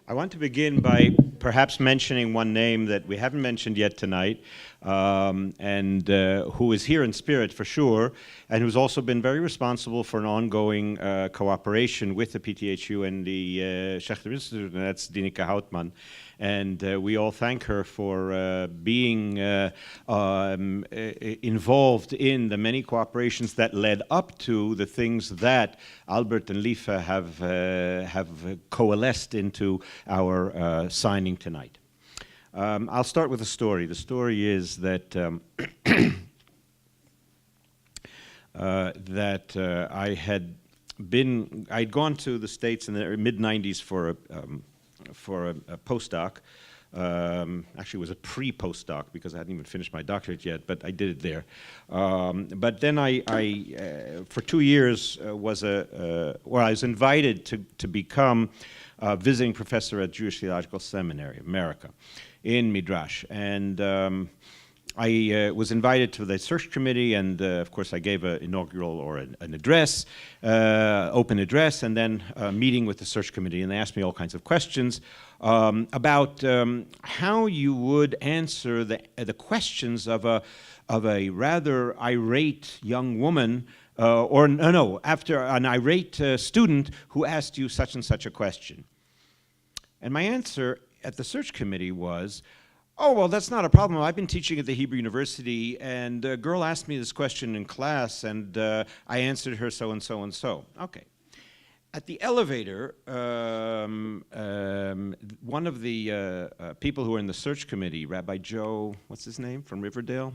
I want to begin by perhaps mentioning one name that we haven't mentioned yet tonight, and who is here in spirit for sure, and who's also been very responsible for an ongoing cooperation with the PTHU and the Schechter Institute, and that's Dineke Houtman. And we all thank her for being involved in the many cooperations that led up to the things that Albert and Lifa have coalesced into our signing tonight. I'll start with a story. The story is that I'd gone to the States in the mid-90s for a postdoc. Actually, it was a pre-postdoc because I hadn't even finished my doctorate yet, but I did it there. But then I for 2 years, I was invited to become a visiting professor at Jewish Theological Seminary, America, in Midrash. And I was invited to the search committee, and of course I gave an inaugural or an address, open address, and then a meeting with the search committee, and they asked me all kinds of questions about how you would answer the questions of a rather irate young woman, after an irate student who asked you such and such a question. And my answer at the search committee was, oh, well, that's not a problem. I've been teaching at the Hebrew University, and a girl asked me this question in class, and I answered her so and so and so. Okay. At the elevator, one of the people who were in the search committee, Rabbi Joe, what's his name, from Riverdale?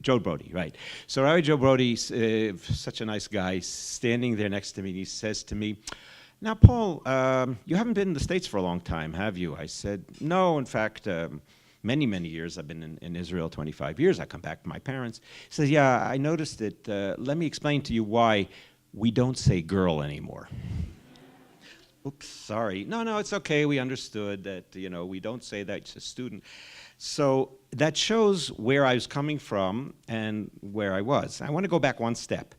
Joe Brody, right. So Rabbi Joe Brody, such a nice guy, standing there next to me, and he says to me, now, Paul, you haven't been in the States for a long time, have you? I said, no, in fact, many, many years. I've been in Israel 25 years. I come back to my parents. He says, yeah, I noticed it. Let me explain to you why we don't say girl anymore. Oops, sorry. No, it's okay. We understood that, we don't say that. It's a student. So that shows where I was coming from and where I was. I want to go back one step.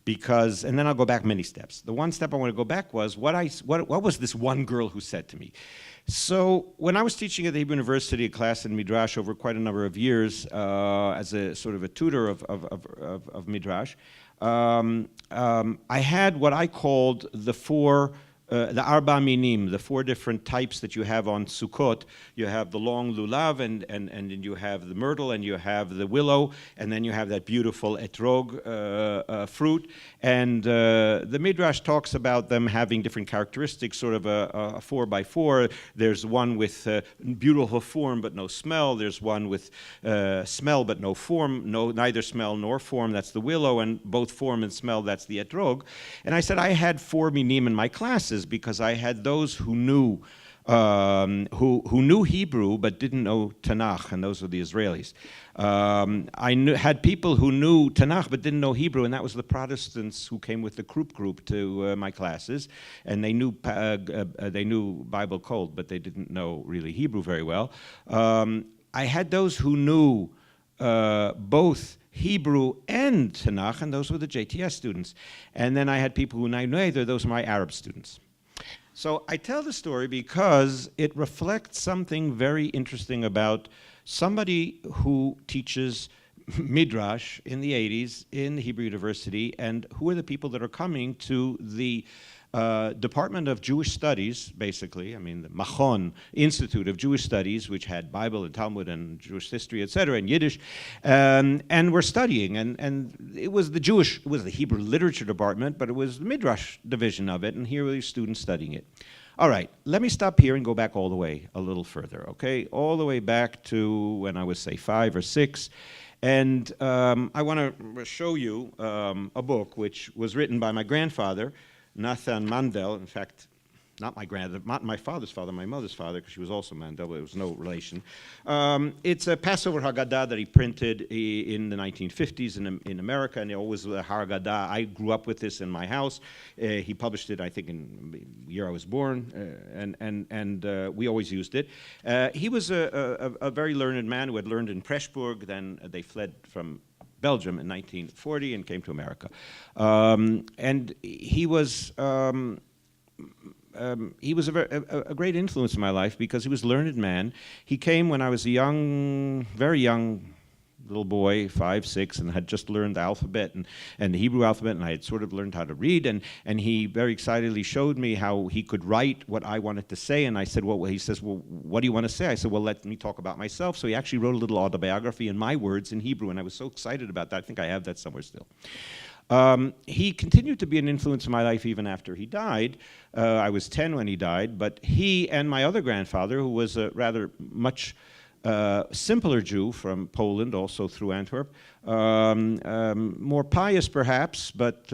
And then I'll go back many steps. The one step I want to go back was, what was this one girl who said to me? So when I was teaching at the Hebrew University, a class in Midrash over quite a number of years, as a sort of a tutor of Midrash, I had what I called the Arba Minim, the 4 different types that you have on Sukkot. You have the long lulav, and then you have the myrtle, and you have the willow, and then you have that beautiful etrog fruit. And the Midrash talks about them having different characteristics, sort of a 4x4. There's one with beautiful form but no smell. There's one with smell but no form, neither smell nor form. That's the willow, and both form and smell. That's the etrog. And I said I had 4 minim in my classes, because I had those who knew Hebrew but didn't know Tanakh, and those were the Israelis. I had people who knew Tanakh but didn't know Hebrew, and that was the Protestants who came with the Krupp group to my classes, and they knew Bible cold, but they didn't know really Hebrew very well. I had those who knew both Hebrew and Tanakh, and those were the JTS students. And then I had people who knew neither. Those were my Arab students. So I tell the story because it reflects something very interesting about somebody who teaches Midrash in the 80s in the Hebrew University, and who are the people that are coming to the Department of Jewish Studies, basically, the מכון, Institute of Jewish Studies, which had Bible and Talmud and Jewish history, etc., and Yiddish, and we're studying, and it was the Hebrew Literature Department, but it was the Midrash division of it, and here were these students studying it. All right, let me stop here and go back all the way a little further, okay? All the way back to when I was, say, 5 or 6, and I want to show you a book which was written by my grandfather, Nathan Mendel, in fact, not my father's father, my mother's father, because she was also Mendel, but it was no relation. It's a Passover Haggadah that he printed in the 1950s in America, and it always was a Haggadah. I grew up with this in my house. He published it, I think, in the year I was born, and we always used it. He was a very learned man who had learned in Pressburg. Then they fled from Belgium in 1940 and came to America. And he was he was a great influence in my life because he was a learned man. He came when I was a young, very young little boy, 5, 6, and had just learned the alphabet and the Hebrew alphabet, and I had sort of learned how to read, and he very excitedly showed me how he could write what I wanted to say, and I said, well, he says, well, what do you want to say? I said, well, let me talk about myself. So he actually wrote a little autobiography in my words in Hebrew, and I was so excited about that. I think I have that somewhere still. He continued to be an influence in my life even after he died. I was 10 when he died, but he and my other grandfather, who was a rather much simpler Jew from Poland, also through Antwerp, more pious perhaps, but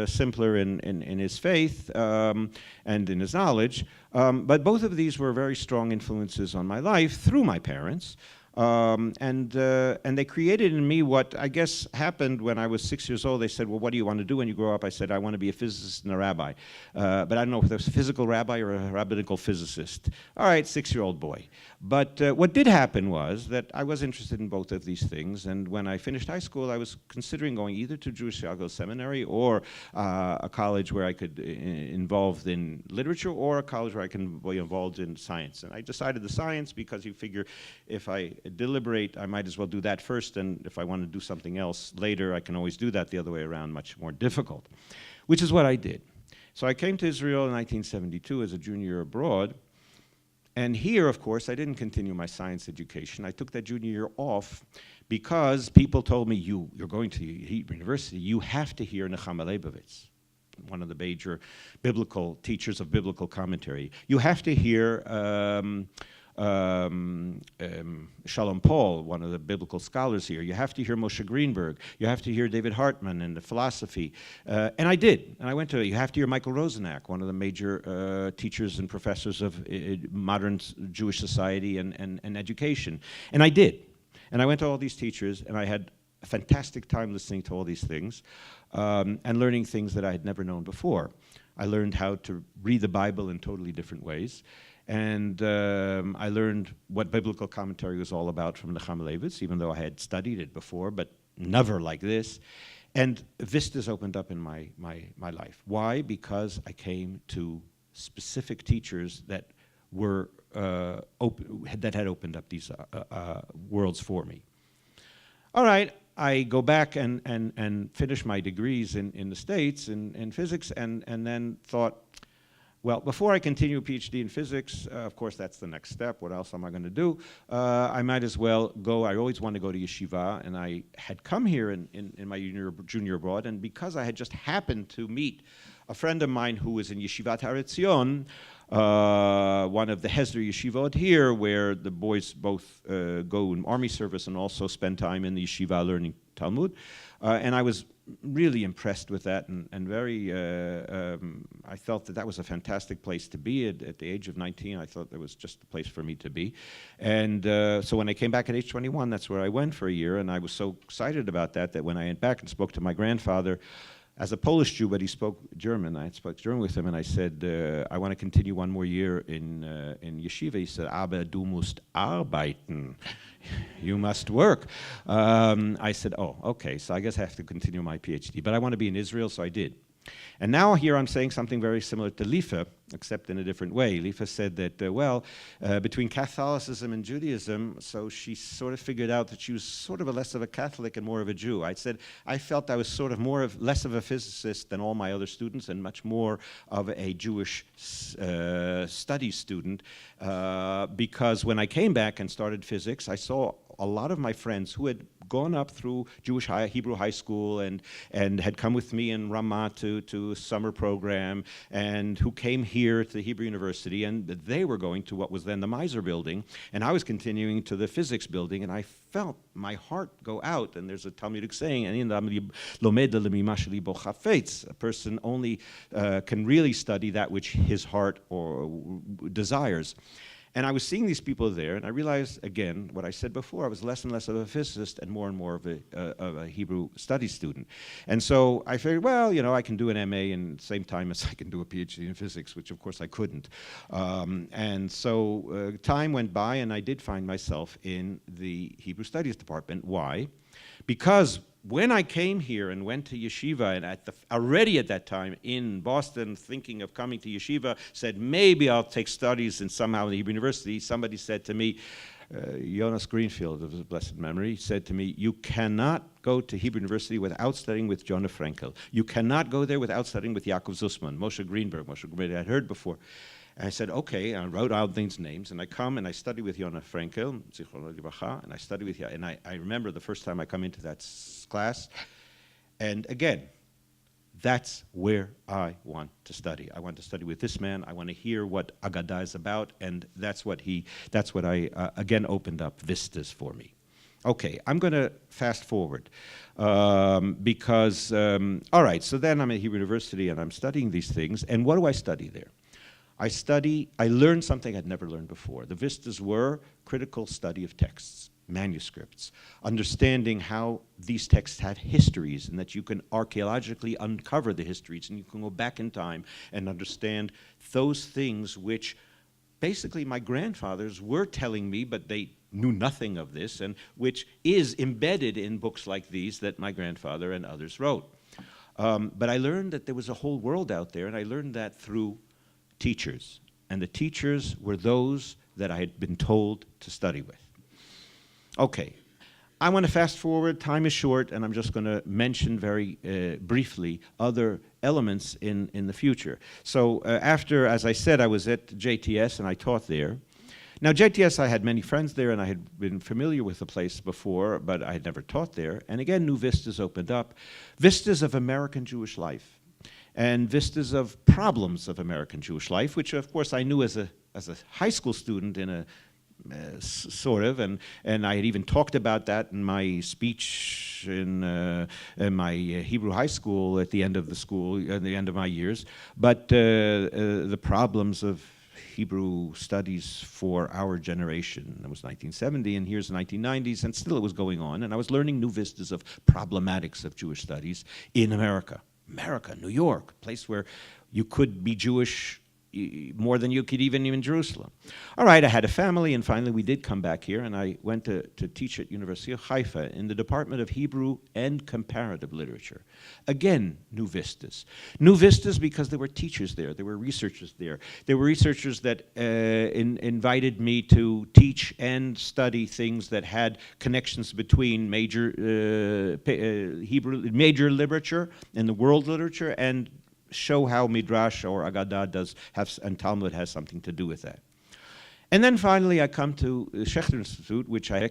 simpler in his faith and in his knowledge. But both of these were very strong influences on my life through my parents. And they created in me what I guess happened when I was 6 years old. They said, well, what do you want to do when you grow up? I said, I want to be a physicist and a rabbi. But I don't know if there's a physical rabbi or a rabbinical physicist. All right, 6-year-old boy. But what did happen was that I was interested in both of these things. And when I finished high school, I was considering going either to Jewish Theological Seminary or a college where I could involved in literature, or a college where I can be involved in science. And I decided the science because you figure if I deliberate, I might as well do that first, and if I want to do something else later, I can always do that the other way around, much more difficult, which is what I did. So I came to Israel in 1972 as a junior abroad, and here, of course, I didn't continue my science education. I took that junior year off because people told me, you're going to Hebrew University, you have to hear Nechama Leibovitz, one of the major biblical teachers of biblical commentary. You have to hear Shalom Paul, one of the biblical scholars here. You have to hear Moshe Greenberg. You have to hear David Hartman and the philosophy. And I did. And I went to it. You have to hear Michael Rosenack, one of the major teachers and professors of modern Jewish society and education. And I did. And I went to all these teachers, and I had a fantastic time listening to all these things and learning things that I had never known before. I learned how to read the Bible in totally different ways. And I learned what biblical commentary was all about from Nechama Leibovitz, even though I had studied it before, but never like this. And vistas opened up in my life. Why? Because I came to specific teachers that were that had opened up these worlds for me. All right, I go back and finish my degrees in the States in physics, and then thought, well, before I continue a PhD in physics, of course, that's the next step. What else am I going to do? I might as well go. I always wanted to go to yeshiva, and I had come here in my junior abroad, and because I had just happened to meet a friend of mine who was in Yeshivat Har Etzion, one of the Hesder yeshivot here, where the boys both go in army service and also spend time in the yeshiva learning Talmud, and I was really impressed with that, and very, I felt that was a fantastic place to be. At the age of 19, I thought that was just the place for me to be. And so when I came back at age 21, that's where I went for a year, and I was so excited about that when I went back and spoke to my grandfather, as a Polish Jew, but he spoke German. I spoke German with him, and I said, I want to continue one more year in yeshiva. He said, aber du musst arbeiten. You must work. I said, oh, okay, so I guess I have to continue my PhD. But I want to be in Israel, so I did. And now here I'm saying something very similar to Lifa, except in a different way. Lifa said that, between Catholicism and Judaism, so she sort of figured out that she was sort of less of a Catholic and more of a Jew. I said I felt I was sort of less of a physicist than all my other students and much more of a Jewish studies student, because when I came back and started physics, I saw a lot of my friends who had gone up through Jewish Hebrew high school and had come with me in Ramah to a summer program, and who came here to the Hebrew University, and they were going to what was then the Miser building, and I was continuing to the physics building, and I felt my heart go out. And there's a Talmudic saying, a person only can really study that which his heart or desires. And I was seeing these people there, and I realized, again, what I said before, I was less and less of a physicist and more of a Hebrew studies student. And so I figured, well, I can do an MA in the same time as I can do a PhD in physics, which of course I couldn't. And so time went by, and I did find myself in the Hebrew studies department. Why? Because when I came here and went to yeshiva, and already at that time in Boston, thinking of coming to yeshiva, said maybe I'll take studies in somehow in the Hebrew University, somebody said to me, Jonas Greenfield of his blessed memory, said to me, you cannot go to Hebrew University without studying with Jonah Frankel. You cannot go there without studying with Yaakov Zussman, Moshe Greenberg I'd heard before. And I said, okay, I wrote out these names, and I come and I study with Jonah Frankel, and I study with, and I remember the first time I come into that class, and again, that's where I want to study. I want to study with this man. I want to hear what Agadah is about, and that's what I again opened up vistas for me. Okay, I'm going to fast forward because, all right, so then I'm at Hebrew University and I'm studying these things, and what do I study there? I learned something I'd never learned before. The vistas were critical study of texts, manuscripts, understanding how these texts have histories and that you can archaeologically uncover the histories and you can go back in time and understand those things which basically my grandfathers were telling me, but they knew nothing of this, and which is embedded in books like these that my grandfather and others wrote. But I learned that there was a whole world out there, and I learned that through teachers. And the teachers were those that I had been told to study with. Okay, I want to fast forward. Time is short, and I'm just going to mention very briefly other elements in the future. So after, as I said, I was at JTS and I taught there. Now, JTS, I had many friends there, and I had been familiar with the place before, but I had never taught there. And again, new vistas opened up, vistas of American Jewish life, and vistas of problems of American Jewish life, which, of course, I knew as a high school student in a sort of, and I had even talked about that in my speech in my Hebrew high school at the end of the school, at the end of my years. But the problems of Hebrew studies for our generation. It was 1970, and here's the 1990s, and still it was going on. And I was learning new vistas of problematics of Jewish studies in America. America, New York, a place where you could be Jewish more than you could even in Jerusalem. All right, I had a family, and finally we did come back here, and I went to teach at University of Haifa in the Department of Hebrew and Comparative Literature. Again, new vistas. New vistas because there were teachers there, there were researchers there. There were researchers that invited me to teach and study things that had connections between major Hebrew, major literature and the world literature, and show how Midrash or Agadah does have, and Talmud has something to do with that. And then finally I come to the Schachter Institute, which I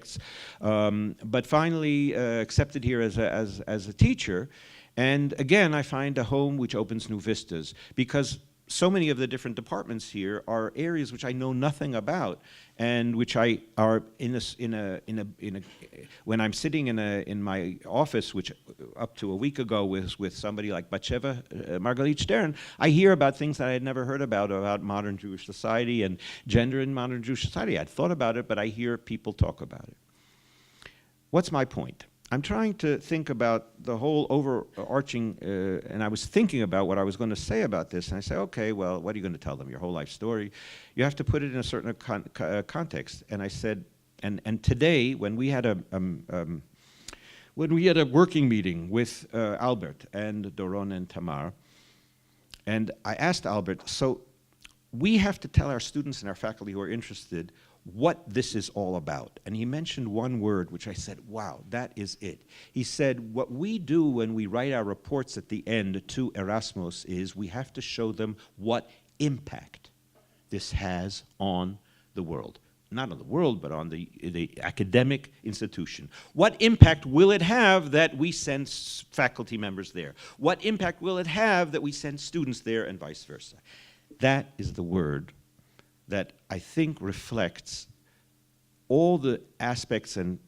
but finally accepted here as a teacher. And again, I find a home which opens new vistas, because so many of the different departments here are areas which I know nothing about, and which I are when I'm sitting in my office, which up to a week ago was with somebody like Batsheva Margalit Stern, I hear about things that I had never heard about modern Jewish society and gender in modern Jewish society. I'd thought about it, but I hear people talk about it. What's my point? I'm trying to think about the whole overarching, and I was thinking about what I was going to say about this, and I say, okay, well, what are you going to tell them? Your whole life story? You have to put it in a certain context. And I said, and today, when we had a working meeting with Albert and Doron and Tamar, and I asked Albert, so we have to tell our students and our faculty who are interested what this is all about. And he mentioned one word, which I said, wow, that is it. He said, what we do when we write our reports at the end to Erasmus is we have to show them what impact this has on the world. Not on the world, but on the academic institution. What impact will it have that we send faculty members there? What impact will it have that we send students there, and vice versa? That is the word that I think reflects all the aspects and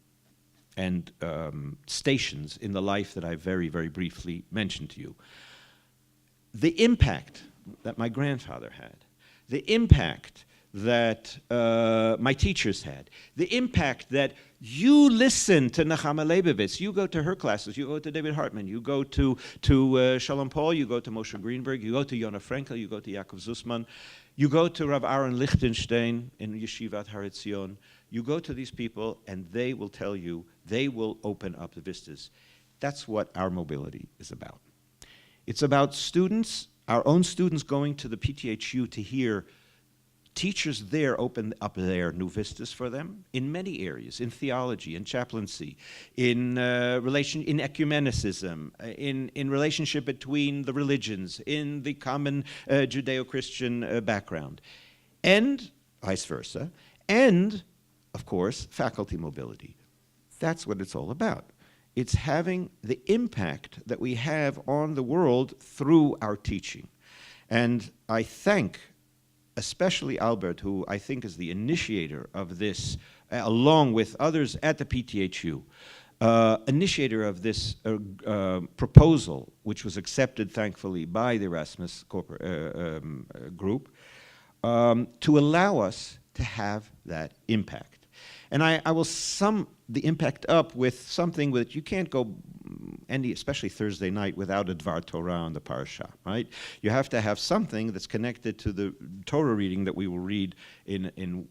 stations in the life that I very, very briefly mentioned to you. The impact that my grandfather had, the impact that my teachers had, the impact that you listen to Nechama Leibovitz, you go to her classes, you go to David Hartman, you go to Shalom Paul, you go to Moshe Greenberg, you go to Jonah Frankel, you go to Yaakov Zussman, you go to Rav Aaron Lichtenstein in Yeshivat Har Etzion, you go to these people and they will tell you they will open up the vistas. That's what our mobility is about. It's about students, our own students going to the PTHU to hear teachers there open up their new vistas for them in many areas, in theology, in chaplaincy, in in ecumenicism, in relationship between the religions, in the common Judeo-Christian background, and vice versa, and, of course, faculty mobility. That's what it's all about. It's having the impact that we have on the world through our teaching. And I thank especially Albert, who I think is the initiator of this, along with others at the PTHU, initiator of this proposal, which was accepted, thankfully, by the Erasmus group, to allow us to have that impact. And I will sum the impact up with something that you can't go especially Thursday night, without a Dvar Torah on the parasha, right? You have to have something that's connected to the Torah reading that we will read in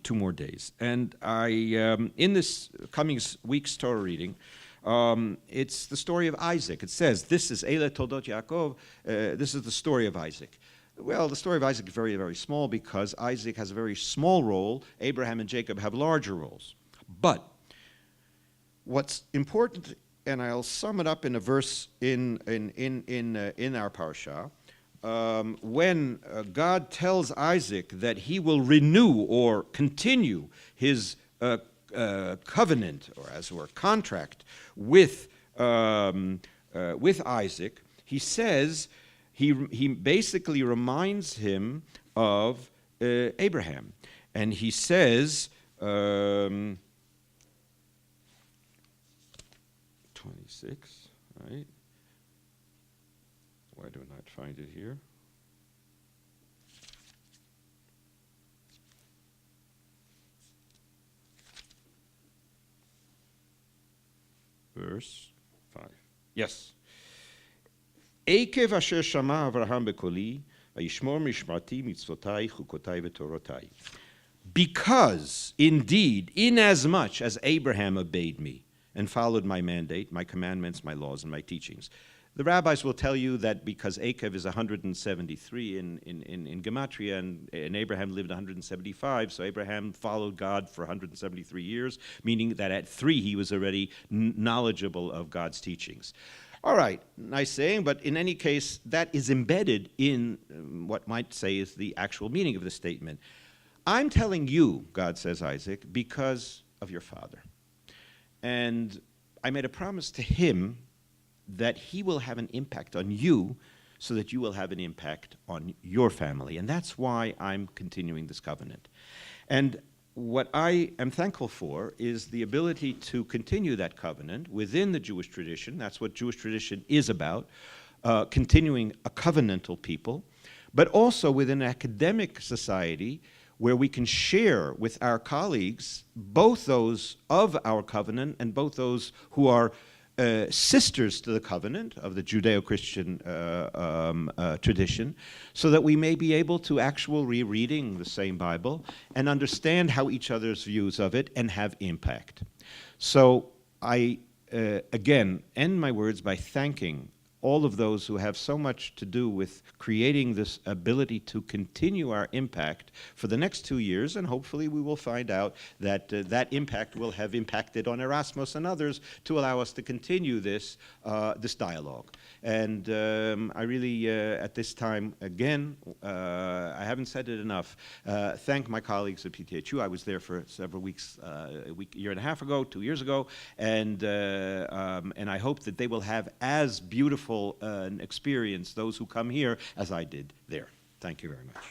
2 more days. And in this coming week's Torah reading, it's the story of Isaac. It says, this is Eile Toldot Yaakov, this is the story of Isaac. Well, the story of Isaac is very, very small because Isaac has a very small role. Abraham and Jacob have larger roles. But what's important, and I'll sum it up in a verse in our parasha, when God tells Isaac that he will renew or continue his covenant, or as it were, contract with Isaac, he says, he basically reminds him of Abraham. And he says, 26, right? Why do I not find it here? Verse 5. Yes. עקב אשר שמע אברהם בקולי, וישמור משמרתי מצוותי חוקותי ותורותי. Because, indeed, inasmuch as Abraham obeyed me and followed my mandate, my commandments, my laws, and my teachings. The rabbis will tell you that because Akev is 173 in Gematria, and Abraham lived 175, so Abraham followed God for 173 years, meaning that at 3 he was already knowledgeable of God's teachings. All right, nice saying, but in any case, that is embedded in what might say is the actual meaning of the statement. I'm telling you, God says, Isaac, because of your father. And I made a promise to him that he will have an impact on you so that you will have an impact on your family. And that's why I'm continuing this covenant. And what I am thankful for is the ability to continue that covenant within the Jewish tradition. That's what Jewish tradition is about, continuing a covenantal people, but also within an academic society where we can share with our colleagues, both those of our covenant and both those who are sisters to the covenant of the Judeo-Christian tradition, so that we may be able to actually rereading the same Bible and understand how each other's views of it and have impact. So I, again, end my words by thanking all of those who have so much to do with creating this ability to continue our impact for the next 2 years, and hopefully we will find out that that impact will have impacted on Erasmus and others to allow us to continue this dialogue. And I really, at this time, again, I haven't said it enough, thank my colleagues at PTHU. I was there for several weeks, a year and a half ago, 2 years ago, and I hope that they will have as beautiful an experience, those who come here, as I did there. Thank you very much.